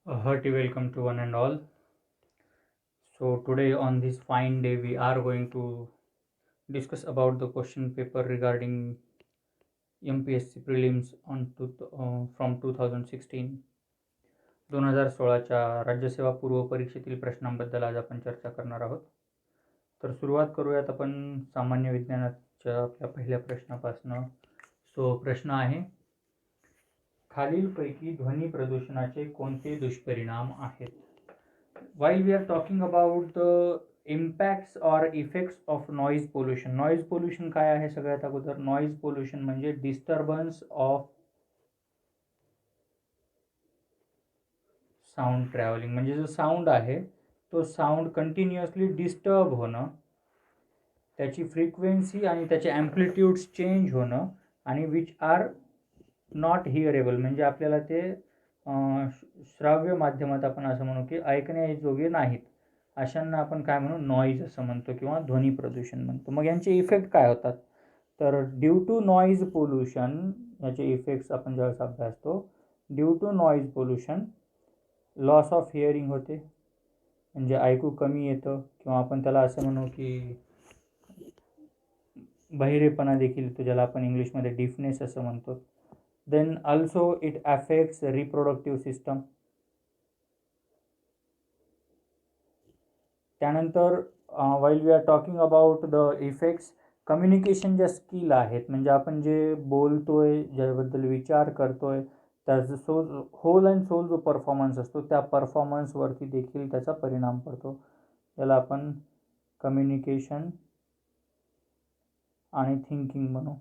A hearty welcome to one and all. So today on this fine day we are going to discuss about the question paper regarding MPSC prelims from 2016 2016च्या राज्यसेवा पूर्व परीक्षेतील प्रश्नांबद्दल आज आपण चर्चा करणार आहोत. तर सुरुवात करूयात आपण सामान्य विज्ञानाच्या आपल्या पहिल्या प्रश्नापासून. सो प्रश्न आहे, खालीलपैकी ध्वनी प्रदूषणाचे कोणते दुष्परिणाम आहेत? While we are talking about the impacts or effects of noise pollution काय आहे? सगळ्यात अगोदर नॉइज पोल्युशन म्हणजे डिस्टर्बन्स ऑफ साऊंड ट्रॅव्हलिंग, म्हणजे जो साऊंड आहे तो साऊंड कंटिन्युअसली डिस्टर्ब होणं, त्याची फ्रिक्वेन्सी आणि त्याचे ॲम्प्लिट्यूड्स चेंज होणं आणि विच आर नॉट हिअरेबल, म्हणजे आपल्याला ते श्राव्य माध्यमात आपण असं म्हणू की ऐकण्याजोगे नाहीत, अशांना आपण काय म्हणू? नॉईज असं म्हणतो किंवा ध्वनी प्रदूषण म्हणतो. मग यांचे इफेक्ट काय होतात? तर ड्यू टू नॉईज पोल्युशन, याचे इफेक्ट्स आपण ज्यावेळेस अभ्यासतो, due to noise pollution loss of hearing होते, म्हणजे ऐकू कमी येतं किंवा आपण त्याला असं म्हणू की बहिरेपणा देखील तो, ज्याला आपण इंग्लिशमध्ये डिफनेस असं म्हणतो. Then also it affects reproductive system. त्यानंतर while we are talking about the effects, communication ज्या स्किल आहेत, म्हणजे आपण जे बोलतोय, ज्याबद्दल विचार करतोय, त्याचा होल अँड सोल जो परफॉर्मन्स असतो त्या परफॉर्मन्सवरती देखील त्याचा परिणाम पडतो. त्याला आपण कम्युनिकेशन आणि थिंकिंग म्हणू.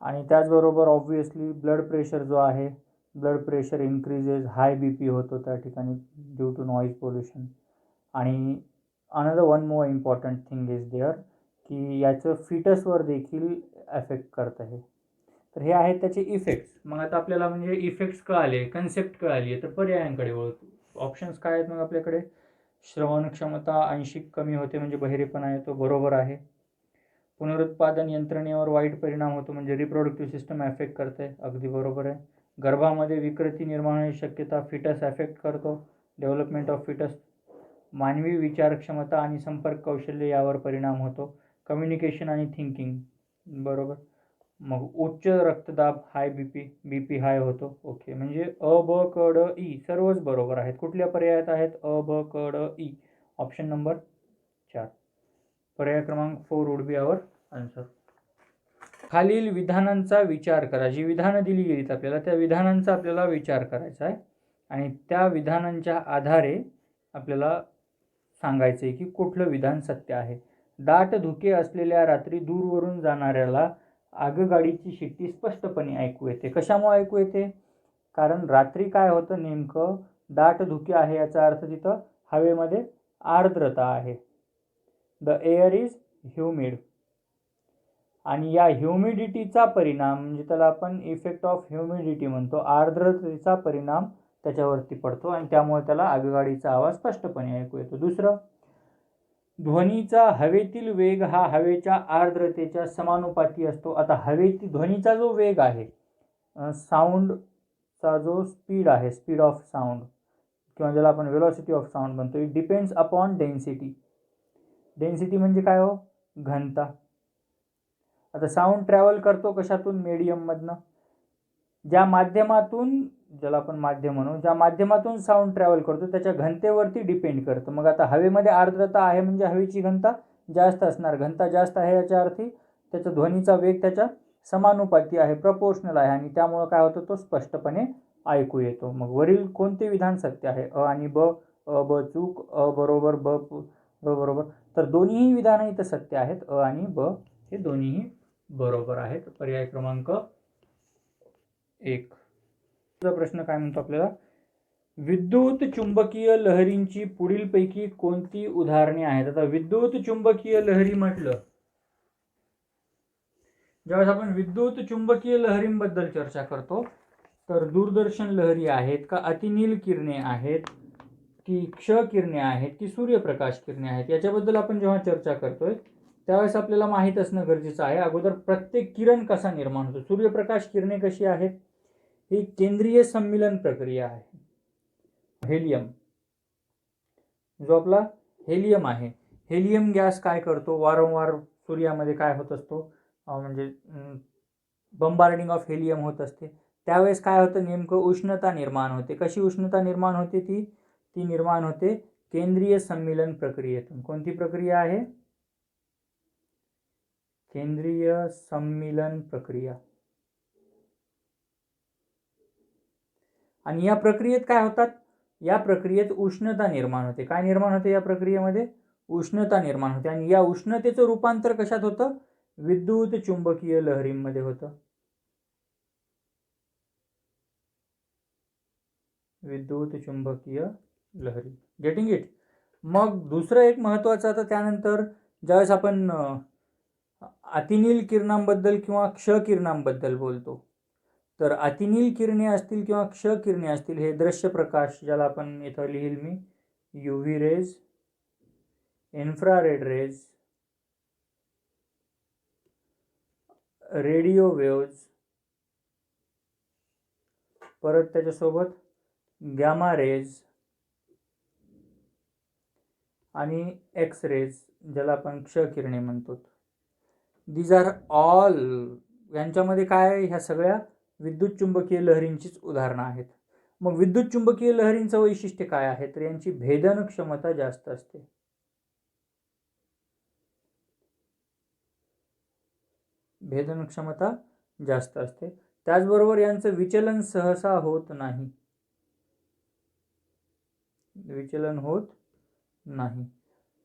आणि त्याचबरोबर ऑब्व्हियसली ब्लड प्रेशर जो आहे, blood pressure increases, high BP होतो त्या ठिकाणी ड्यू टू नॉईज पोल्युशन. आणि another one more important thing is there की याचं फिटसवर देखील अफेक्ट करत आहे. तर हे आहेत त्याचे इफेक्ट्स. मग आता आपल्याला म्हणजे इफेक्ट्स कळाले, कन्सेप्ट कळाली, तर पर्यायांकडे वळतो. ऑप्शन्स काय आहेत? मग आपल्याकडे श्रवण क्षमता आंशिक कमी होते, म्हणजे बहिरेपणा येतो, बरोबर आहे. पुनरुत्पादन यंत्रणेवर वाईट परिणाम होतो, म्हणजे रिप्रोडक्टिव्ह सिस्टम अफेक्ट करते, अगदी बरोबर आहे. गर्भामध्ये विकृती निर्माण होण्याची शक्यता, फिटस अफेक्ट करतो, डेव्हलपमेंट ऑफ फिटस. मानवी विचार क्षमता आणि संपर्क कौशल्य यावर परिणाम होतो, कम्युनिकेशन आणि थिंकिंग, बरोबर. मग उच्च रक्तदाब, हाय BP हाय होतो, ओके. म्हणजे अ ब क ड ई सर्वच बरोबर आहेत. कुठल्या पर्यायात आहेत? अ ब क ड ई, ऑप्शन नंबर 4, पर्याय क्रमांक 4 वुड बी आवर आन्सर. खालील विधानांचा विचार करा. जी विधानं दिली गेलीत आपल्याला, त्या विधानांचा आपल्याला विचार करायचा आहे आणि त्या विधानांच्या आधारे आपल्याला सांगायचं आहे की कुठलं विधान सत्य आहे. दाट धुके असलेल्या रात्री दूरवरून जाणाऱ्याला आगगाडीची शिट्टी स्पष्टपणे ऐकू येते. कशामुळे ऐकू येते? कारण रात्री काय होतं, नेमकं दाट धुके आहे याचा अर्थ तिथं हवेमध्ये आर्द्रता आहे. The air is humid. आणि या ह्युमिडिटीचा परिणाम, म्हणजे त्याला आपण इफेक्ट ऑफ ह्युमिडिटी म्हणतो, आर्द्रतेचा परिणाम त्याच्यावरती पडतो आणि त्यामुळे त्याला आगगाडीचा आवाज स्पष्टपणे ऐकू येतो. दुसरं, ध्वनीचा हवेतील वेग हा हवेच्या आर्द्रतेच्या समानुपाती असतो. आता ध्वनीचा जो वेग आहे, साऊंडचा जो स्पीड आहे, स्पीड ऑफ साऊंड किंवा ज्याला आपण वेलॉसिटी ऑफ साऊंड म्हणतो, it depends upon density. Density म्हणजे काय हो? घनता. आता साऊंड ट्रॅव्हल करतो कशातून? मीडियममधनं. ज्या माध्यमातून, ज्याला आपण माध्यम म्हणू, ज्या माध्यमातून साऊंड ट्रॅव्हल करतो त्याच्या घनतेवरती डिपेंड करतं. मग आता हवेमध्ये आर्द्रता आहे म्हणजे हवेची घनता जास्त असणार. घनता जास्त आहे याच्या अर्थी त्याचा ध्वनीचा वेग त्याच्या समानुपाती आहे, प्रपोर्शनल आहे, आणि त्यामुळे काय होतं, तो स्पष्टपणे ऐकू येतो. मग वरील कोणते विधान सत्य आहे? अ आणि ब. अ ब चूक, अ बरोबर, ब बरोबर. तर दोन्हीही विधानं इथं सत्य आहेत. अ आणि ब हे दोन्हीही बरोबर आहेत. पर्याय क्रमांक 1. प्रश्न काय म्हणतो आपल्याला? विद्युत चुंबकीय लहरींची पुढीलपैकी कोणती उदाहरणे आहेत? आता विद्युत चुंबकीय लहरी म्हटलं, ज्यावेळेस आपण विद्युत चुंबकीय लहरींबद्दल चर्चा करतो तर दूरदर्शन लहरी आहेत का, अतिनील किरणे आहेत की क्ष किरणे आहेत की सूर्यप्रकाश किरणे आहेत, याच्याबद्दल आपण जेव्हा चर्चा करतोय त्यावेळेस आपल्याला माहीत असणं गरजेचं आहे अगोदर प्रत्येक किरण कसा निर्माण होतो. सूर्यप्रकाश किरणे कशी आहेत? ही केंद्रीय सम्मिलन प्रक्रिया आहे. हेलियम, जो आपला हेलियम आहे, हेलियम गॅस काय करतो, वारंवार सूर्यामध्ये काय होत असतो, म्हणजे बंबार्डिंग ऑफ हेलियम होत असते. त्यावेळेस काय होतं, नेमकं उष्णता निर्माण होते. कशी उष्णता निर्माण होते, ती निर्माण होते केंद्रीय सम्मिलन प्रक्रियेतून. कोणती प्रक्रिया आहे, केंद्रीय सम्मिलन प्रक्रिया. आणि या प्रक्रियेत काय होतात, या प्रक्रियेत उष्णता निर्माण होते. काय निर्माण होते या प्रक्रियेमध्ये, उष्णता निर्माण होते. आणि या उष्णतेचं रूपांतर कशात होतं, विद्युत चुंबकीय लहरींमध्ये होतं. विद्युत चुंबकीय लहरी, गेटिंग इट. मग दुसरं एक महत्त्वाचं, आता त्यानंतर ज्यावेळेस आपण अतिनील किरणांबद्दल किंवा क्ष किरणांबद्दल बोलतो, तर अतिनील किरणे असतील किंवा क्ष किरणे असतील, हे दृश्य प्रकाश, ज्याला आपण इथं लिहिल मी UV rays, infrared rays, radio waves, परत त्याच्यासोबत गॅमा रेज आणि एक्स रेज, ज्याला आपण क्ष किरणे म्हणतो. दीज आर ऑल, यांच्यामध्ये काय, ह्या सगळ्या विद्युत चुंबकीय लहरींचीच उदाहरणं आहेत. मग विद्युत चुंबकीय लहरींचं वैशिष्ट्य काय आहे, तर यांची भेदन क्षमता जास्त असते. भेदन क्षमता जास्त असते. त्याचबरोबर यांचं विचलन सहसा होत नाही, विचलन होत नाही.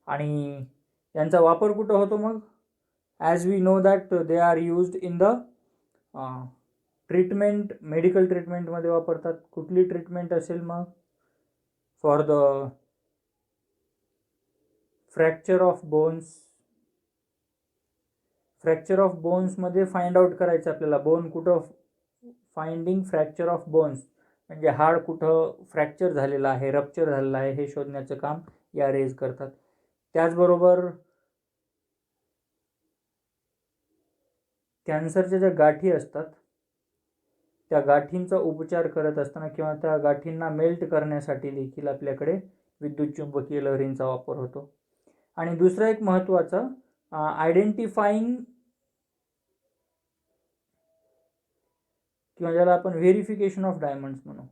आणि यांचा वापर कुठं होतो मग, as we know that they are used in the treatment, medical ट्रीटमेंटमध्ये वापरतात. कुठली ट्रीटमेंट असेल मग, for the fracture of bones. Fracture of बोन्समध्ये फाइंड आउट करायचं आपल्याला, बोन कुठं, फाइंडिंग फ्रॅक्चर ऑफ बोन्स, म्हणजे हाड कुठं फ्रॅक्चर झालेलं आहे, रप्चर झालेलं आहे, हे शोधण्याचं काम या रेज करतात. त्याचबरोबर कॅन्सरच्या ज्या गाठी असतात, त्या गाठींचा उपचार करत असताना किंवा त्या गाठींना मेल्ट करण्यासाठी देखील आपल्याकडे विद्युत चुंबकीय लहरींचा वापर होतो. आणि दुसरं एक महत्त्वाचं, आयडेंटिफाईंग किंवा ज्याला आपण व्हेरिफिकेशन ऑफ डायमंड्स म्हणू.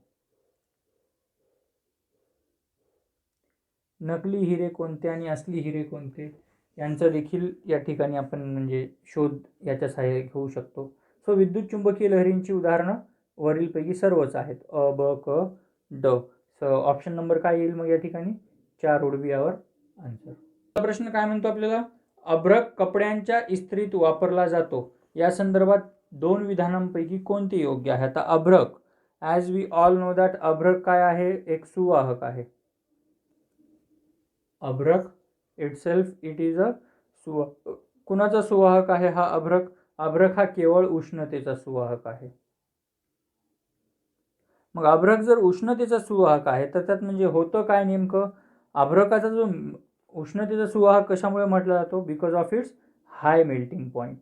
नकली हिरे कोणते आणि असली हिरे कोणते, यांचा देखील या ठिकाणी आपण म्हणजे शोध याच्या सहाय्याने घेऊ शकतो. सो विद्युत चुंबकीय लहरींची उदाहरणं वरीलपैकी सर्वच आहेत, अ, ब, क, ड. सो ऑप्शन नंबर काय येईल मग या ठिकाणी, 4 would be our आन्सर. प्रश्न काय म्हणतो आपल्याला, अभ्रक कपड्यांच्या इस्त्रीत वापरला जातो. या संदर्भात 2 विधानांपैकी कोणते योग्य आहे. आता अभ्रक, as we all know that, अभ्रक काय आहे, एक सुवाहक आहे. अभ्रक इटसेल्फ इट इज अ सुवाहक. कुणाचा सुवाहक आहे हा अभ्रक, अभ्रक हा केवळ उष्णतेचा सुवाहक आहे. मग अभ्रक जर उष्णतेचा सुवाहक आहे तर त्यात म्हणजे होतं काय नेमकं, अभ्रकाचा जो उष्णतेचा सुवाहक कशामुळे म्हटला जातो, because of its high melting point.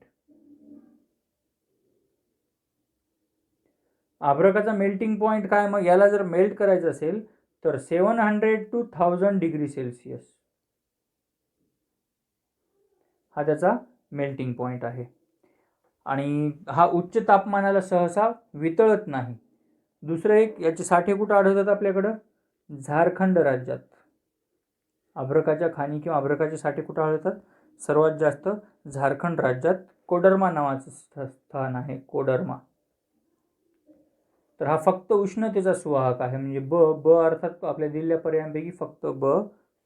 अभ्रकाचा मेल्टिंग पॉइंट काय, मग याला जर मेल्ट करायचं असेल तर 700 to 1000 डिग्री सेल्सिअस हा त्याचा मेल्टिंग पॉइंट आहे. आणि हा उच्च तापमानाला सहसा वितळत नाही. दुसरं एक, याचे साठे कुठं आढळतात आपल्याकडं, झारखंड राज्यात. अभ्रकाच्या खाणी किंवा अभ्रकाचे साठे कुठं आढळतात, सर्वात जास्त झारखंड राज्यात. कोडरमा नावाचं स्थान आहे, कोडरमा. तर हा फक्त उष्णतेचा सुवाहक आहे, म्हणजे ब अर्थात आपल्या दिलेल्या पर्यायांपैकी फक्त ब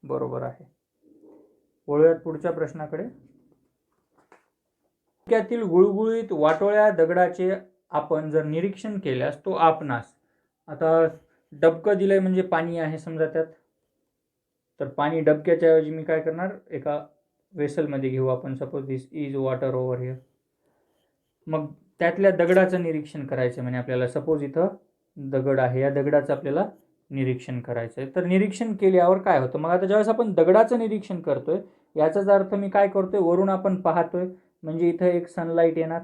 बरोबर आहे. वळूयात पुढच्या प्रश्नाकडे. डबक्यातील गुळगुळीत वाटोळ्या दगडाचे आपण जर निरीक्षण केल्यास तो आपणास. आता डबकं दिलंय म्हणजे पाणी आहे समजा त्यात, तर पाणी डबक्याच्या ऐवजी मी काय करणार, एका वेसलमध्ये घेऊ आपण, suppose this is water over here. मग त्यातल्या दगडाचं निरीक्षण करायचं म्हणजे आपल्याला, सपोज इथं दगड आहे, या दगडाचं आपल्याला निरीक्षण करायचं आहे. तर निरीक्षण केल्यावर काय होतं, मग आता ज्यावेळेस आपण दगडाचं निरीक्षण करतोय याचाच अर्थ मी काय करतोय, वरून आपण पाहतोय म्हणजे इथं एक सनलाईट येणार.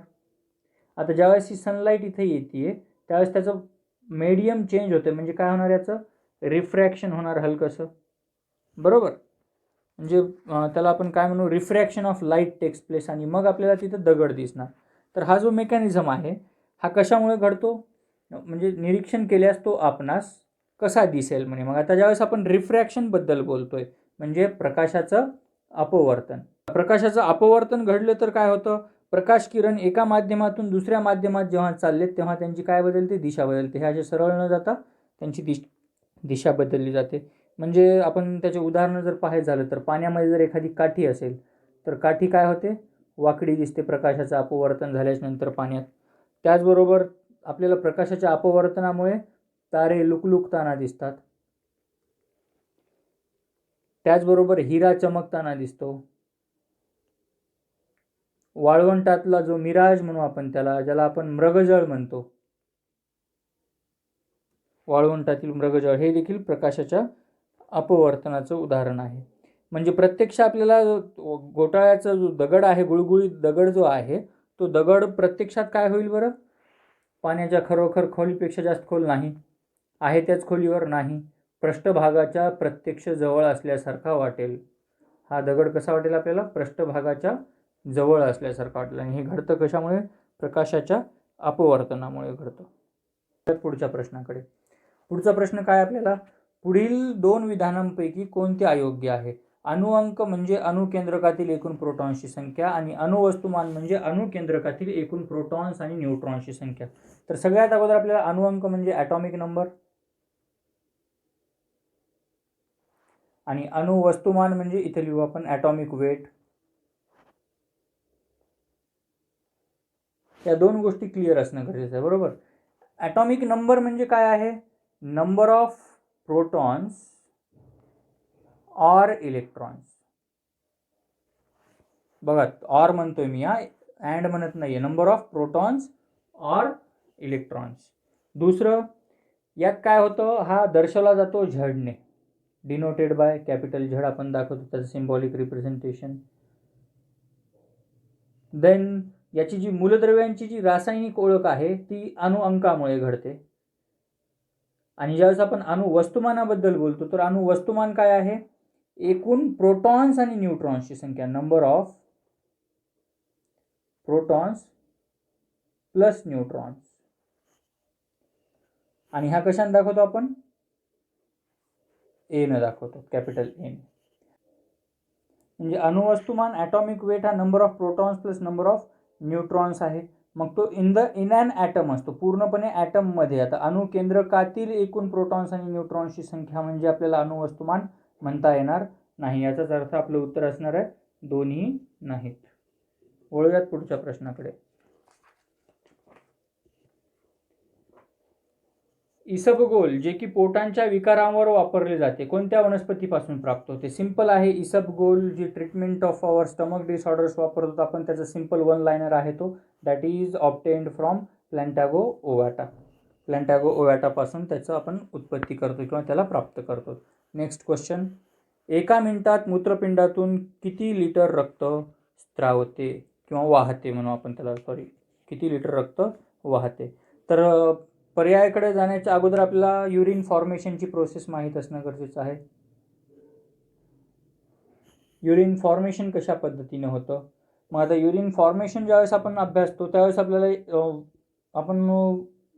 आता ज्यावेळेस ही सनलाईट इथे येते त्यावेळेस त्याचं मीडियम चेंज होते, म्हणजे काय होणार, याचं रिफ्रॅक्शन होणार हलकंसं, बरोबर. म्हणजे त्याला आपण काय म्हणू, refraction of light takes place, आणि मग आपल्याला तिथं दगड दिसणार. तर हा जो मेकॅनिझम आहे हा कशामुळे घडतो, म्हणजे निरीक्षण केल्यास तो आपणास कसा दिसेल म्हणे. मग आता ज्यावेळेस आपण रिफ्रॅक्शनबद्दल बोलतोय, म्हणजे प्रकाशाचं अपवर्तन. प्रकाशाचं अपवर्तन घडलं तर काय होतं, प्रकाश किरण एका माध्यमातून दुसऱ्या माध्यमात जेव्हा चालले तेव्हा त्यांची काय बदलते, दिशा बदलते. हे असे सरळ न जाता त्यांची दिशा बदलली जाते. म्हणजे आपण त्याचे उदाहरणं जर पाहायचं झालं तर पाण्यामध्ये जर एखादी काठी असेल तर काठी काय होते, वाकडी दिसते प्रकाशाचं अपवर्तन झाल्यानंतर पाण्यात. त्याचबरोबर आपल्याला प्रकाशाच्या अपवर्तनामुळे तारे लुकलुकताना दिसतात. त्याचबरोबर हिरा चमकताना दिसतो. वाळवंटातला जो मिराज म्हणू आपण त्याला, ज्याला आपण मृगजळ म्हणतो, वाळवंटातील मृगजळ हे देखील प्रकाशाच्या अपवर्तनाचं उदाहरण आहे. म्हणजे प्रत्यक्ष आपल्याला घोटाळ्याचा जो दगड आहे, गुळगुळीत दगड जो आहे, तो दगड प्रत्यक्षात काय होईल बरं, पाण्याच्या खरोखर खोलीपेक्षा जास्त खोल नाही, आहे त्याच खोलीवर नाही, पृष्ठभागाच्या प्रत्यक्ष जवळ असल्यासारखा वाटेल. हा दगड कसा वाटेल आपल्याला, पृष्ठभागाच्या जवळ असल्यासारखा वाटेल. आणि हे घडतं कशामुळे, प्रकाशाच्या अपवर्तनामुळे घडतं. पुढच्या प्रश्नाकडे. पुढचा प्रश्न काय आपल्याला, पुढील दोन विधानांपैकी कोणते अयोग्य आहे. अणुअंक म्हणजे अणुकेंद्रकातील एकूण प्रोटॉन्सची संख्या, आणि अणुवस्तुमान म्हणजे अणुकेंद्रकातील एकूण प्रोटॉन्स आणि न्यूट्रॉन्सची संख्या. तर सगळ्यात अगोदर आपल्याला अणुअंक म्हणजे ॲटॉमिक नंबर, आणि अणुवस्तुमान म्हणजे इथे लिहू आपण ॲटॉमिक वेट. या दोन गोष्टी क्लिअर असणं गरजेचं आहे, बरोबर. ॲटॉमिक नंबर म्हणजे काय आहे, number of protons or electrons. बघा, ऑर म्हणतोय मी, अँड म्हणत नाहीये. Number of protons or electrons. दुसरं, यात काय होतं, हा दर्शवला जातो झडने, डिनोटेड बाय कॅपिटल झड आपण दाखवतो, त्याचं सिम्बॉलिक रिप्रेझेंटेशन. देन याची जी मूलद्रव्यांची जी रासायनिक ओळख आहे ती अणुअंकामुळे घडते. आणि ज्यावेळेस आपण अणुवस्तुमानाबद्दल बोलतो तर अणुवस्तुमान काय आहे, एकूण प्रोटॉन्स आणि न्यूट्रॉन्सची संख्या, number of protons plus neutrons. आणि हा कशाने दाखवतो आपण, ए न दाखवतो, कॅपिटल एन. म्हणजे अणुवस्तुमान ॲटॉमिक वेट हा number of protons plus number of neutrons आहे. मग तो इन ॲन ॲटम असतो, पूर्णपणे ॲटममध्ये. आता अणुकेंद्रकातील एकूण प्रोटॉन्स आणि न्यूट्रॉन्सची संख्या म्हणजे आपल्याला अणुवस्तुमान म्हणता येणार नाही. याचाच अर्थ आपलं उत्तर असणार आहे दोन्ही नाहीत. वळूयात पुढच्या प्रश्नाकडे. इसबगोल जे की पोटांच्या विकारांवर वापरले जाते, कोणत्या वनस्पतीपासून प्राप्त होते. सिंपल आहे, इसबगोल जी treatment of our stomach disorders वापरतो आपण, त्याचं सिंपल वन लाइनर आहे तो, that is obtained from plantago ovata. Plantago ओवाटापासून त्याचं आपण उत्पत्ती करतो किंवा त्याला प्राप्त करतो. नेक्स्ट क्वेश्चन, एका मिनिटात मूत्रपिंडातून किती लिटर रक्त स्त्रावते किंवा वाहते म्हणू आपण त्याला, किती लिटर रक्त वाहते. तर पर्यायाकडे जाण्याच्या अगोदर आपल्याला युरिन फॉर्मेशनची प्रोसेस माहीत असणं गरजेचं आहे. युरिन फॉर्मेशन कशा पद्धतीने होतं. मग आता युरिन फॉर्मेशन ज्यावेळेस आपण अभ्यासतो त्यावेळेस आपल्याला आपण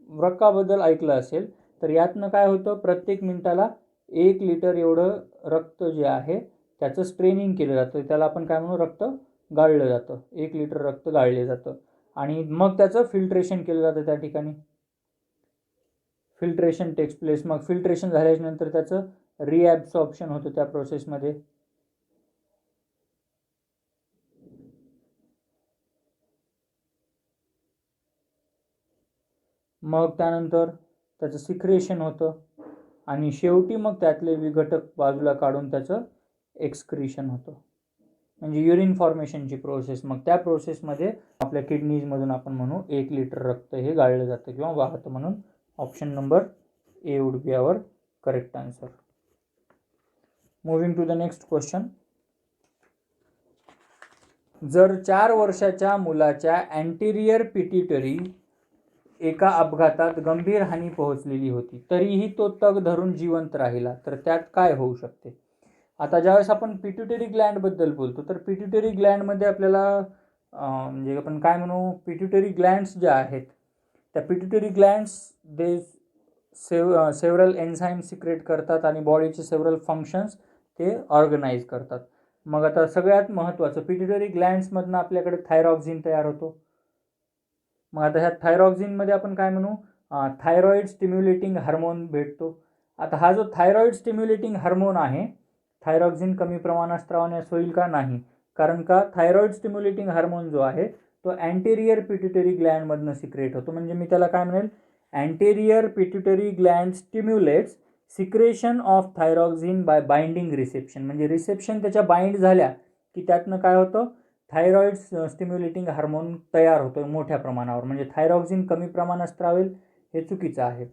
रक्ताबद्दल ऐकलं असेल, तर यातनं काय होतं, प्रत्येक मिनिटाला 1 लिटर एवढं रक्त जे आहे त्याचं स्ट्रेनिंग केलं जातं, त्याला आपण काय म्हणू, रक्त गाळलं जातं. 1 लिटर रक्त गाळले जातं आणि मग त्याचं फिल्ट्रेशन केलं जातं त्या ठिकाणी. Filtration takes place. मग फिल्ट्रेशन झाल्यानंतर त्याचं रिॲब्सॉर्प्शन होतं त्या प्रोसेसमध्ये. मग त्यानंतर त्याचं सिक्रेशन होतं आणि शेवटी मग त्यातले विघटक बाजूला काढून त्याचं एक्सक्रिशन होतं. म्हणजे युरिन फॉर्मेशनची प्रोसेस. मग त्या प्रोसेसमध्ये आपल्या किडनीजमधून आपण म्हणू 1 लिटर रक्त हे गाळलं जातं किंवा वाहतं. म्हणून option number A would be our correct answer. Moving to the next question. जर 4 वर्षाच्या मुलाच्या अँटेरियर पिट्युटरी एका अपघातात गंभीर हानी पोहोचलेली होती, तरीही तो तग धरून जिवंत राहिला, तर त्यात काय होऊ शकते? आता ज्यावेळेस आपण पिट्युटरी ग्लँडबद्दल बोलतो, तर पिट्युटरी ग्लँडमध्ये आपल्याला म्हणजे आपण काय म्हणू, पिट्युटरी ग्लँड्स ज्या आहेत त्या पिट्युटरी ग्लँड्स दे सेव्हरल एन्झाईम सिक्रेट करतात आणि बॉडीचे सेव्हरल फंक्शन्स ते ऑर्गनाईज करतात. मग आता सगळ्यात महत्त्वाचं, पिट्युटरी ग्लँड्समधनं आपल्याकडे थायरॉक्झिन तयार होतो. मग आता ह्या थायरॉक्झिनमध्ये आपण काय म्हणू, थायरॉइड स्टिम्युलेटिंग हार्मोन भेटतो. आता हा जो थायरॉइड स्टिम्युलेटिंग हार्मोन आहे, थायरॉक्झिन कमी प्रमाणात स्त्रावण्यास होईल का? नाही. कारण का, थायरॉइड स्टिम्युलेटिंग हार्मोन जो आहे तो अँटेरियर पिट्युटरी ग्लँडमधनं सिक्रेट होतो. म्हणजे मी त्याला काय म्हणेल, anterior pituitary gland stimulates secretion of thyroxine by binding reception. म्हणजे रिसेप्शन त्याच्या बाइंड झाल्या की त्यातनं काय होतं, थायरॉइड स्टिम्युलेटिंग हार्मोन तयार होतो मोठ्या प्रमाणावर. म्हणजे थायरॉक्झिन कमी प्रमाणात स्त्रावेल हे चुकीचं आहे.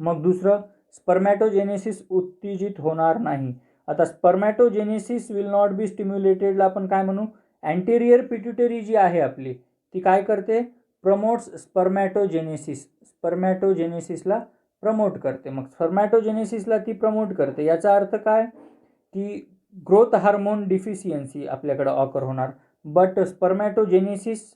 मग दुसरं, स्पर्मॅटोजेनेसिस उत्तेजित होणार नाही. आता स्पर्मॅटोजेनेसिस विल नॉट बी स्टिम्युलेटेडला आपण काय म्हणू, अँटेरियर पिट्युटरी जी आहे आपली ती काय करते, प्रमोट्स स्पर्मॅटोजेनेसिस. स्पर्मॅटोजेनेसिसला प्रमोट करते. मग स्पर्मॅटोजेनेसिसला ती प्रमोट करते, याचा अर्थ काय की ग्रोथ हार्मोन डिफिशियन्सी आपल्याकडे ऑकर होणार. बट स्पर्मॅटोजेनेसिस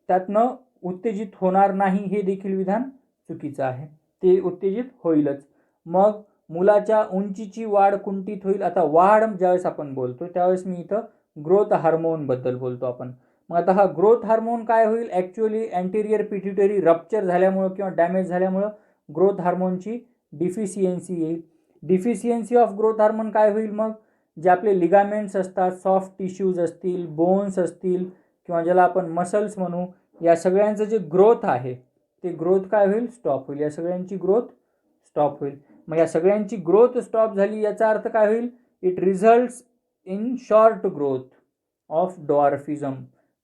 त्यातनं उत्तेजित होणार नाही, हे देखील विधान चुकीचं आहे. ते उत्तेजित होईलच. मग मुलाच्या उंचीची वाढ कुंठित होईल. आता वाढ ज्यावेळेस आपण बोलतो त्यावेळेस मी इथं ग्रोथ हार्मोनबद्दल बोलतो आपण. मग आता हा ग्रोथ हार्मोन काय होईल, ॲक्च्युअली अँटेरियर पिट्युटरी रप्चर झाल्यामुळं किंवा डॅमेज झाल्यामुळं ग्रोथ हार्मोनची डिफिशियन्सी येईल. डिफिशियन्सी ऑफ ग्रोथ हार्मोन काय होईल, मग जे आपले लिगामेंट्स असतात, सॉफ्ट टिश्यूज असतील, बोन्स असतील किंवा ज्याला आपण मसल्स म्हणू, या सगळ्यांचं जे ग्रोथ आहे ते ग्रोथ काय होईल, स्टॉप होईल. या सगळ्यांची ग्रोथ स्टॉप होईल. मग या सगळ्यांची ग्रोथ स्टॉप झाली याचा अर्थ काय होईल, it results in short growth of dwarfism.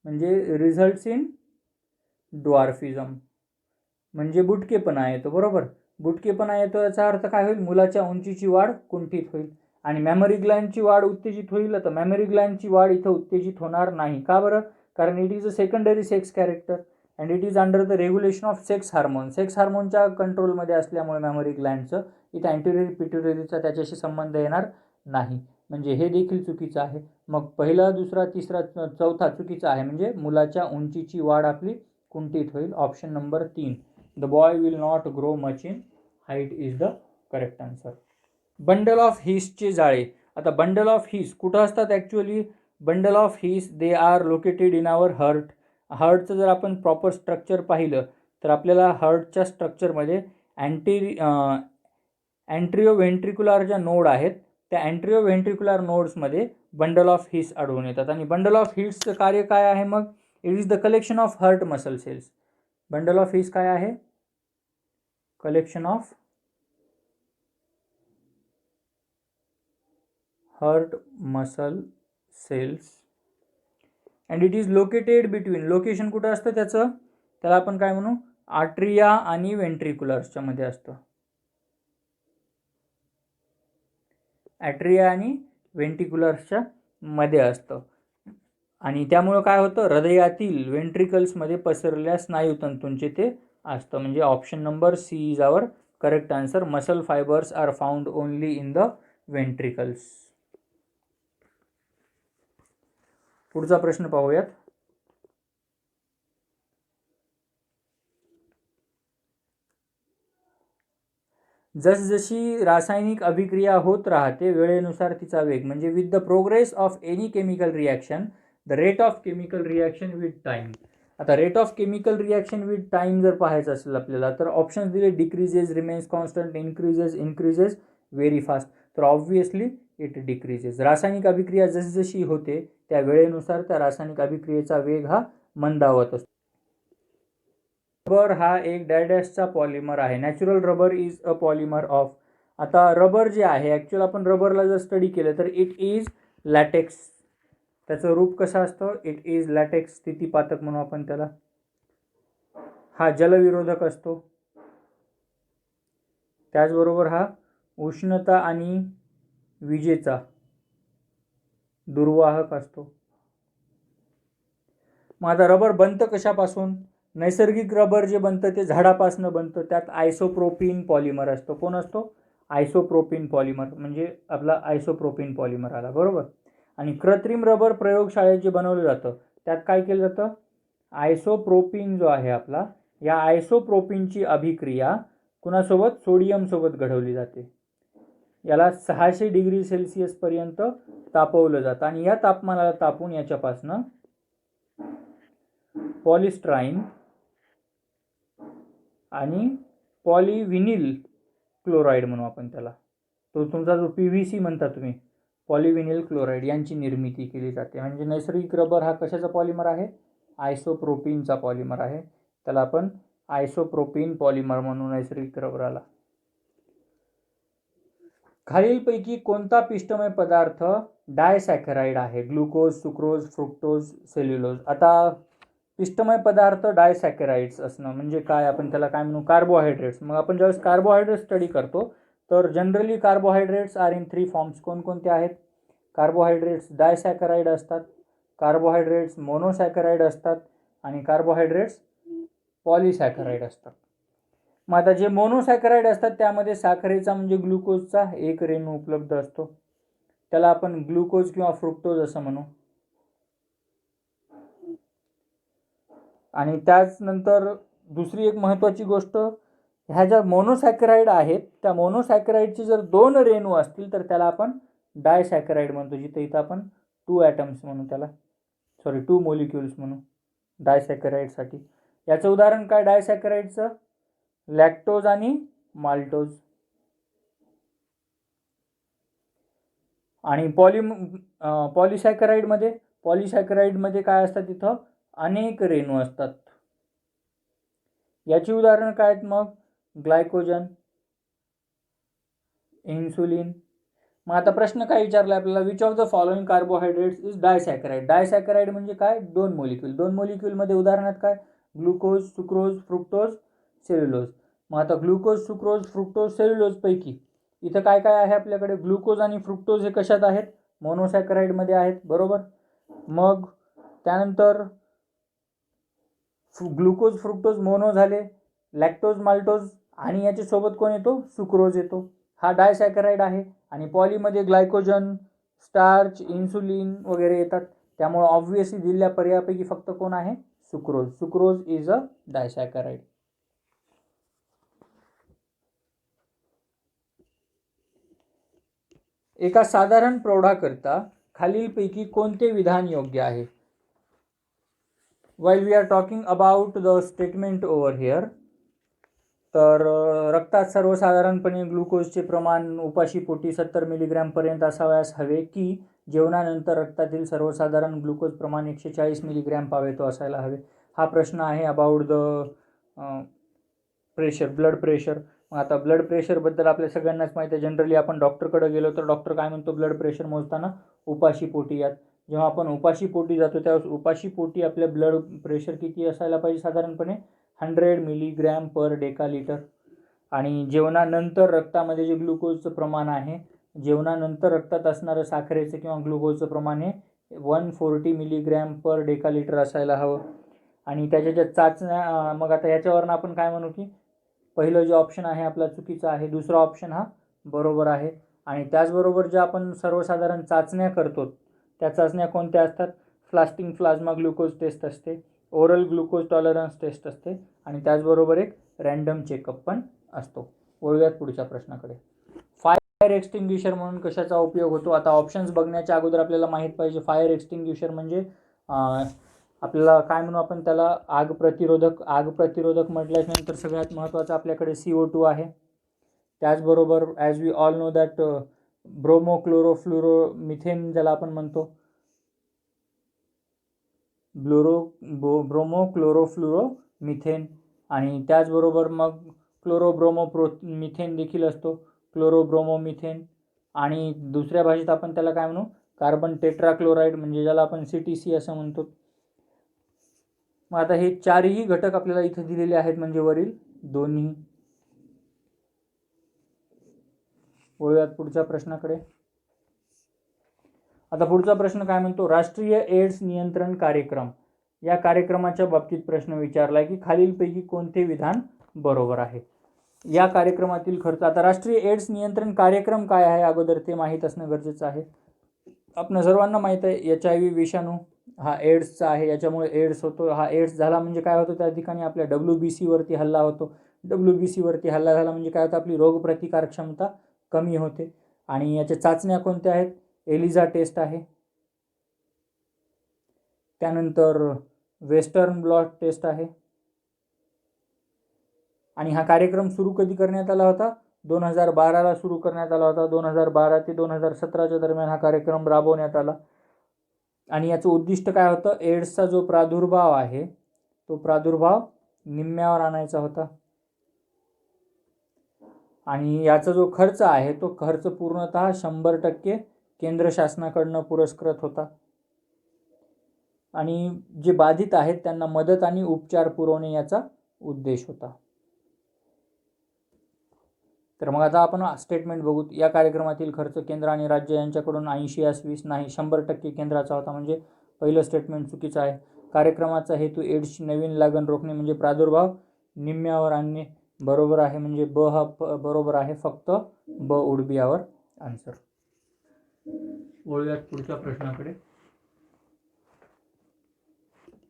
म्हणजे रिझल्ट्स इन डॉर्फिझम म्हणजे बुटकेपणा येतो. बरोबर, बुटकेपणा येतो याचा अर्थ काय होईल, मुलाच्या उंचीची वाढ कुंठित होईल आणि मॅमरी ग्लँडची वाढ उत्तेजित होईल. तर मॅमरी ग्लँडची वाढ इथं उत्तेजित होणार नाही. का बरं, कारण it is a secondary sex character and it is under the regulation of sex hormone. Sex हार्मोनच्या कंट्रोलमध्ये असल्यामुळे मॅमरी ग्लँडचं इथं अँटेरियर पिट्युटरीचा त्याच्याशी संबंध येणार नाही. म्हणजे हे देखील चुकीचं आहे. मग पहिला, दुसरा, तिसरा, चौथा चुकीचा आहे. म्हणजे मुलाच्या उंचीची वाढ आपली कुंठित होईल. Option number 3, the boy will not grow much in height is the correct answer. Bundle of His जाळे. आता बंडल ऑफ हीस कुठं असतात actually, bundle of His they are located in our heart. हार्टचं जर आपण प्रॉपर स्ट्रक्चर पाहिलं तर आपल्याला हार्टच्या स्ट्रक्चरमध्ये अँट्रिओ व्हेंट्रिक्युलर ज्या नोड आहेत त्या अँट्रिओ व्हेंट्रिक्युलर नोड्समध्ये बंडल ऑफ हीस आढळून येतात. आणि बंडल ऑफ हीसचं कार्य काय आहे, मग it is the collection of heart muscle cells. Bundle of His काय आहे, collection of heart muscle cells and it is located between. Location कुठं असतं त्याचं, त्याला आपण काय म्हणू, आर्ट्रिया आणि व्हेंट्रिक्युलर्सच्या मध्ये असतं. ॲट्रिया आणि व्हेंट्रिक्युलर्सच्या मध्ये असतं आणि त्यामुळं काय होतं, हृदयातील व्हेंट्रिकल्समध्ये पसरलेल्या स्नायुतंतूंचे ते असतं. म्हणजे option number C is our correct answer. Muscle fibres are found only in the ventricles. पुढचा प्रश्न पाहूयात. जसजशी रासायनिक अभिक्रिया होत राहते वेळेनुसार तिचा वेग. म्हणजे with the progress of any chemical reaction the rate of chemical reaction with time. आता rate of chemical reaction with time जर पाहायचं असेल आपल्याला तर ऑप्शन्स दिले, decreases, remains constant, increases very fast. तर ऑब्व्हियसली इट डिक्रीजेस. रासायनिक अभिक्रिया जशी होते त्या वेळेनुसार त्या रासायनिक अभिक्रियेचा वेग हा मंदावत असतो. रबर हा एक डॅडॅशचा पॉलिमर आहे. Natural rubber is a polymer of. आता रबर जे आहे ॲक्च्युअल आपण रबरला जर स्टडी केलं तर इट इज लॅटेक्स. त्याचं रूप कसं असतं, इट इज लॅटेक्स. स्थितिपातक म्हणू आपण त्याला. हा जलविरोधक असतो. त्याचबरोबर हा उष्णता आणि विजेचा दुर्वाहक असतो. मग आता रबर बनतं कशापासून, नैसर्गिक रबर जे बनतं ते झाडापासून बनतं, त्यात आयसोप्रोपिन पॉलिमर असतो. कोण असतो? आयसोप्रोपिन पॉलिमर, म्हणजे आपला आयसोप्रोपिन पॉलिमर आला, बरोबर. आणि कृत्रिम रबर प्रयोगशाळेत जे बनवलं जातं त्यात काय केलं जातं? आयसोप्रोपिन जो आहे आपला, या आयसोप्रोपिनची अभिक्रिया कुणासोबत? सोडियमसोबत घडवली जाते. याला 600 डिग्री सेल्सिअस पर्यंत तापवलं जातं आणि या तापमानाला तापून याच्यापासनं पॉलिस्ट्राईन आणि पॉलिव्हिनिल क्लोराईड म्हणू आपण त्याला, तो तुमचा जो PVC म्हणता तुम्ही, पॉलिव्हिनिल क्लोराईड, यांची निर्मिती केली जाते. म्हणजे नैसर्गिक रबर हा कशाचा पॉलिमर आहे? आयसोप्रोपिनचा पॉलिमर आहे. त्याला आपण आयसोप्रोपिन पॉलिमर म्हणून नैसर्गिक रबराला. खालीलपैकी कोणता पिष्टमय पदार्थ डायसॅकराइड आहे? Glucose, sucrose, fructose, cellulose. आता पिष्टमय पदार्थ डायसॅकराइड्स असणं म्हणजे काय? आपण त्याला काय म्हणू? कार्बोहायड्रेट्स. मग आपण ज्यावेळेस कार्बोहायड्रेट्स स्टडी करतो तर generally carbohydrates are in 3 forms. कोणकोणते आहेत? कार्बोहायड्रेट्स डायसॅकराइड असतात, कार्बोहायड्रेट्स मोनोसॅकराइड असतात आणि कार्बोहायड्रेट्स पॉलिसॅकराइड असतात. मग आता जे मोनोसॅकराइड असतात त्यामध्ये साखरेचा म्हणजे ग्लुकोजचा एक रेणू उपलब्ध असतो, त्याला आपण ग्लुकोज किंवा फ्रुक्टोज असं म्हणू. आणि त्याचनंतर दुसरी एक महत्त्वाची गोष्ट, ह्या ज्या मोनोसॅकराइड आहेत त्या मोनोसॅकराइडचे जर 2 रेणू असतील तर त्याला आपण डायसॅकराइड म्हणतो, जिथे इथं आपण 2 ॲटम्स म्हणू त्याला, 2 मॉलिक्युल्स म्हणू डायसॅकराइडसाठी. याचं उदाहरण काय डायसॅकराइडचं? लॅक्टोज आणि माल्टोज. आणि पॉलिसॅकराइडमध्ये काय असतात? तिथं अनेक रेणू असतात. याची उदाहरणं काय आहेत मग? Glycogen, insulin. मग आता प्रश्न काय विचारला आपल्याला? Which of the following carbohydrates is disaccharide. Disaccharide म्हणजे काय? 2 मॉलिक्यूल. 2 मॉलिक्यूलमध्ये उदाहरणात काय? Glucose, sucrose, fructose, cellulose. मग आता ग्लुकोज, सुक्रोज, फ्रुक्टोज, सेल्युलोज पैकी इथं काय काय आहे आपल्याकडे? ग्लुकोज आणि फ्रुक्टोज हे कशात आहेत? मोनोसॅकराइडमध्ये आहेत, बरोबर. मग त्यानंतर ग्लुकोज, फ्रुक्टोज मोनो झाले, लॅक्टोज, माल्टोज आणि याच्यासोबत कोण येतो? सुक्रोज येतो. हा डायसॅकराइड आहे. आणि पॉलीमध्ये ग्लायकोजन, स्टार्च, इन्सुलिन वगैरे येतात. त्यामुळे ऑब्व्हियसली दिलेल्या पर्यायापैकी फक्त कोण आहे? Sucrose. Sucrose is a disaccharide. एका साधारण प्रौढाकरता खालीलपैकी कोणते विधान योग्य आहे? while we are talking about the statement over here, तर रक्तात सर्वसाधारणपणे ग्लुकोजचे प्रमाण उपाशीपोटी 70 मिलीग्रॅमपर्यंत असावयास हवे की जेवणानंतर रक्तातील सर्वसाधारण ग्लुकोज प्रमाण 140 मिलीग्रॅम पावेतो असायला हवे. हा प्रश्न आहे about the pressure, blood pressure. मग आता ब्लड प्रेशरबद्दल आपल्या सगळ्यांनाच माहिती आहे. जनरली आपण डॉक्टरकडे गेलो तर डॉक्टर काय म्हणतो? ब्लड प्रेशर मोजताना उपाशीपोटी यात. जेव्हा आपण उपाशीपोटी जातो त्यावेळेस उपाशीपोटी आपल्या ब्लड प्रेशर किती असायला पाहिजे? साधारणपणे 100 मिलीग्रॅम पर डेकालिटर. आणि जेवणानंतर रक्तामध्ये जे ग्लुकोजचं प्रमाण आहे, जेवणानंतर रक्तात असणारं साखरेचं किंवा ग्लुकोजचं प्रमाण हे 140 मिलीग्रॅम पर डेकालिटर असायला हवं. आणि त्याच्या ज्या चाचण्या, मग आता याच्यावरून आपण काय म्हणू की पहिलं जे ऑप्शन आहे आपला चुकीचा आहे, दुसरा ऑप्शन हा बरोबर आहे. आणि त्याचबरोबर ज्या आपण सर्वसाधारण चाचण्या करतो त्या चाचण्या कोणत्या असतात? फास्टिंग प्लाझ्मा ग्लुकोज टेस्ट असते, ओरल ग्लुकोज टॉलरन्स टेस्ट असते आणि त्याचबरोबर एक रँडम चेकअप पण असतो. वळूयात पुढच्या प्रश्नाकडे. फायर एक्सटिंग्विशर म्हणून कशाचा उपयोग होतो? आता ऑप्शन्स बघण्याच्या अगोदर आपल्याला माहीत पाहिजे फायर एक्सटिंग्विशर म्हणजे आपल्याला काय म्हणू आपण त्याला? आग प्रतिरोधक. आग प्रतिरोधक म्हटल्यानंतर सगळ्यात महत्त्वाचं आपल्याकडे CO2 आहे. त्याचबरोबर as we all know that bromochlorofluoromethane ज्याला आपण म्हणतो, ब्रोमोक्लोरोफ्लोरोमिथेन. आणि त्याचबरोबर मग क्लोरोब्रोमोमिथेन देखील असतो, क्लोरोब्रोमोमिथेन. आणि दुसऱ्या भाषेत आपण त्याला काय म्हणू? कार्बन टेट्राक्लोराईड, म्हणजे ज्याला आपण CTC असं म्हणतो. मग आता हे 4ही घटक आपल्याला इथे दिलेले आहेत, म्हणजे वरील दोन्ही. वळूयात पुढच्या प्रश्नाकडे. आता पुढचा प्रश्न काय म्हणतो? राष्ट्रीय एड्स नियंत्रण कार्यक्रम या कार्यक्रमाच्या बाबतीत प्रश्न विचारला की खालीलपैकी कोणते विधान बरोबर आहे. या कार्यक्रमातील खर्च, आता राष्ट्रीय एड्स नियंत्रण कार्यक्रम काय आहे अगोदर ते माहीत असणं गरजेचं आहे. आपण सर्वांना माहीत आहे HIV विषाणू हा एड्सचा आहे, याच्यामुळे एड्स होतो. हा एड्स झाला म्हणजे काय होतं, त्या ठिकाणी आपल्या WBC वरती हल्ला होतो. WBC वरती हल्ला झाला म्हणजे काय होतं, आपली रोगप्रतिकार क्षमता कमी होते. आणि याच्या चाचण्या कोणत्या आहेत, एलिझा टेस्ट आहे, त्यानंतर वेस्टर्न ब्लॉट टेस्ट आहे. आणि हा कार्यक्रम सुरू कधी करण्यात आला होता, 2012ला सुरू करण्यात आला होता. 2012 ते 2017च्या दरम्यान हा कार्यक्रम राबवण्यात आला. आणि याचं उद्दिष्ट काय होतं, एड्सचा जो प्रादुर्भाव आहे तो प्रादुर्भाव निम्म्यावर आणायचा होता. आणि याचा जो खर्च आहे तो खर्च पूर्णतः 100% केंद्र शासनाकडनं पुरस्कृत होता. आणि जे बाधित आहेत त्यांना मदत आणि उपचार पुरवणे याचा उद्देश होता. तर मग आता आपण स्टेटमेंट बघू. या कार्यक्रमातील खर्च केंद्र आणि राज्य यांच्याकडून 80-20 नाही 100% केंद्राचा होता, म्हणजे पहिलं स्टेटमेंट चुकीचं आहे. कार्यक्रमाचा हेतू एड्सची नवीन लागण रोखणे म्हणजे प्रादुर्भाव निम्म्यावर आणणे बरोबर आहे, म्हणजे ब हा बरोबर आहे, फक्त ब वुड बी आवर आन्सर. वळूयात पुढच्या प्रश्नाकडे.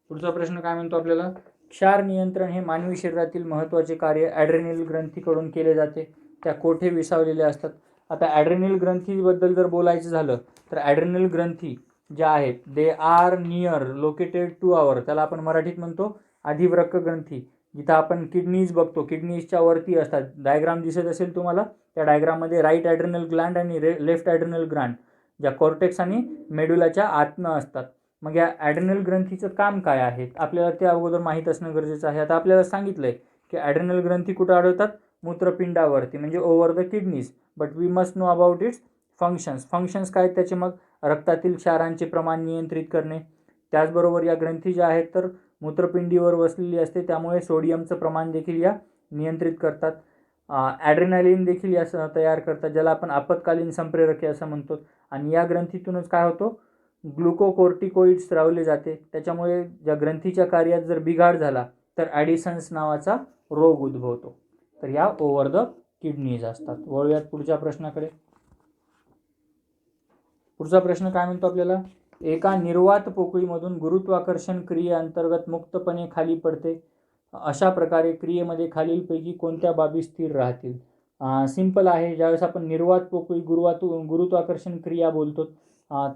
पुढचा प्रश्न काय म्हणतो आपल्याला, क्षार नियंत्रण हे मानवी शरीरातील महत्त्वाचे कार्य ॲड्रेनल ग्रंथीकडून केले जाते, त्या कोठे विसावलेल्या असतात. आता ॲड्रेनल ग्रंथीबद्दल जर बोलायचं झालं तर ॲड्रेनल ग्रंथी ज्या आहेत they are near located to our, त्याला आपण मराठीत म्हणतो अधिवृक्क ग्रंथी. जिथं आपण किडनीज बघतो, किडनीजच्या वरती असतात. डायग्राम दिसत असेल तुम्हाला, त्या डायग्राममध्ये राईट ॲड्रेनल ग्लँड आणि लेफ्ट ॲड्रेनल ग्लँड ज्या कॉर्टेक्स आणि मेडुलाच्या आतनं असतात. मग या ॲड्रेनल ग्रंथीचं काम काय आहे आपल्याला ते अगोदर माहीत असणं गरजेचं आहे. आता आपल्याला सांगितलंय की ॲड्रेनल ग्रंथी कुठं आढळतात, मूत्रपिंडावरती म्हणजे over the kidneys. But we must know about its functions काय त्याचे, मग रक्तातील क्षारांचे प्रमाण नियंत्रित करणे. त्याचबरोबर या ग्रंथी ज्या आहेत तर मूत्रपिंडीवर वसलेली असते, त्यामुळे सोडियमचं प्रमाण देखील या नियंत्रित करतात. ॲड्रेनालिन देखील या तयार करतात, ज्याला आपण आपत्कालीन संप्रेरके असं म्हणतो. आणि या ग्रंथीतूनच काय होतो, ग्लुकोकोर्टिकोइड्स स्रावले जाते. त्याच्यामुळे ज्या ग्रंथीच्या कार्यात जर बिघाड झाला तर ॲडिसन्स नावाचा रोग उद्भवतो. तर या ओव्हर द किडनीज असतात. वळूयात पुढच्या प्रश्नाकडे. पुढचा प्रश्न काय म्हणतो आपल्याला, एका निर्वात पोकळीमधून गुरुत्वाकर्षण क्रियेअंतर्गत मुक्तपणे खाली पडते, अशा प्रकारे क्रियेमध्ये खालीलपैकी कोणत्या बाबी स्थिर राहतील. सिंपल आहे. ज्यावेळेस आपण निर्वात पोकळी गुरुत्वाकर्षण क्रिया बोलतो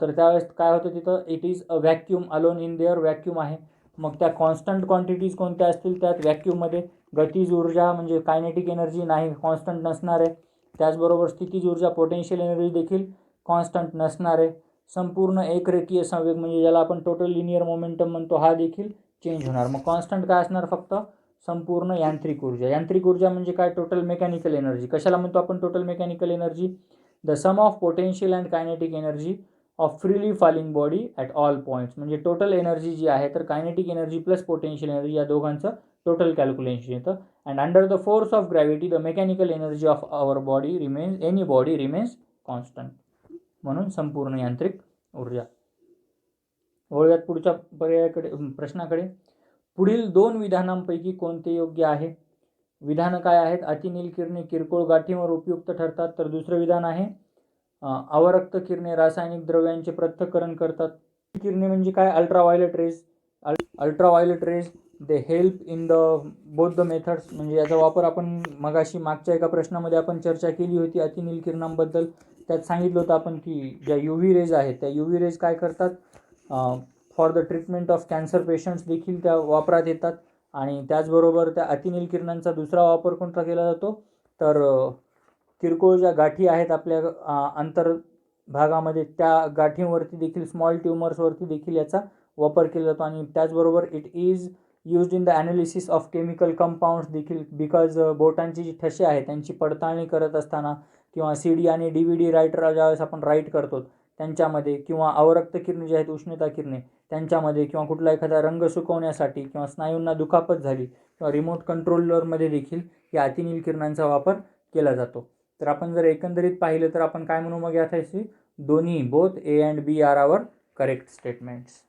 तर त्यावेळेस काय होतं, तिथं it is a vacuum alone in their, vacuum आहे. मग त्या कॉन्स्टंट क्वांटिटीज कोणत्या असतील त्यात व्हॅक्यूममध्ये, गतीज ऊर्जा म्हणजे कायनेटिक एनर्जी नाही कॉन्स्टंट नसणार आहे. त्याचबरोबर स्थितीज ऊर्जा पोटेन्शियल एनर्जी देखील कॉन्स्टंट नसणार आहे. संपूर्ण एकरेखीय संवेग म्हणजे ज्याला आपण टोटल लिनियर मोमेंटम म्हणतो हा देखील चेंज होणार. मग कॉन्स्टंट काय असणार, फक्त संपूर्ण यांत्रिक ऊर्जा. यांत्रिक ऊर्जा म्हणजे काय, टोटल मेकॅनिकल एनर्जी. कशाला म्हणतो आपण total mechanical energy, the sum of potential and kinetic energy of freely falling body at all points. म्हणजे टोटल एनर्जी जी आहे तर kinetic energy plus potential energy या दोघांचं टोटल कॅल्क्युलेशन येतं. And under the force of gravity the mechanical energy of our body remains, any body remains constant. म्हणून संपूर्ण यांत्रिक ऊर्जा. वळूयात पुढच्या पर्यायाकडे प्रश्नाकडे. पुढील दोन विधानांपैकी कोणते योग्य आहे. विधानं काय आहेत, अतिनील किरणे किरकोळ गाठींवर उपयुक्त ठरतात, तर दुसरं विधान आहे अवरक्त किरणे रासायनिक द्रव्यांचे पृथक्करण करतात. किरणे म्हणजे काय, ultraviolet rays. Ultraviolet rays they help in the both the methods. म्हणजे याचा वापर आपण मगाशी मागच्या एका प्रश्नामध्ये आपण चर्चा केली होती अतिनील किरणांबद्दल. त्यात सांगितलं होतं आपण की ज्या UV रेज आहेत त्या UV रेज काय करतात, for the treatment of cancer patients देखील त्या वापरात येतात. आणि त्याचबरोबर त्या अतिनील किरणांचा दुसरा वापर कोणता केला जातो, तर किरकोळ ज्या गाठी आहेत आपल्या अंतर्भागामध्ये त्या गाठींवरती देखील, स्मॉल ट्युमर्सवरती देखील याचा वापर केला जातो. आणि त्याचबरोबर it is used in the analysis of chemical compounds देखील, बिकॉज बोटांची जी ठसे आहेत त्यांची पडताळणी करत असताना किंवा CD आणि DVD रायटर ज्यावेळेस आपण राईट करतो त्यांच्यामध्ये, किंवा अवरक्त किरणे जे आहेत उष्णता किरणे त्यांच्यामध्ये, किंवा कुठला एखादा रंग सुकवण्यासाठी, किंवा स्नायूंना दुखापत झाली किंवा रिमोट कंट्रोलरमध्ये देखील या अतिनील किरणांचा वापर केला जातो. तर आपण जर एकंदरीत पाहिलं तर आपण काय म्हणू मग यासाठी, दोन्ही both A and B are our correct statements.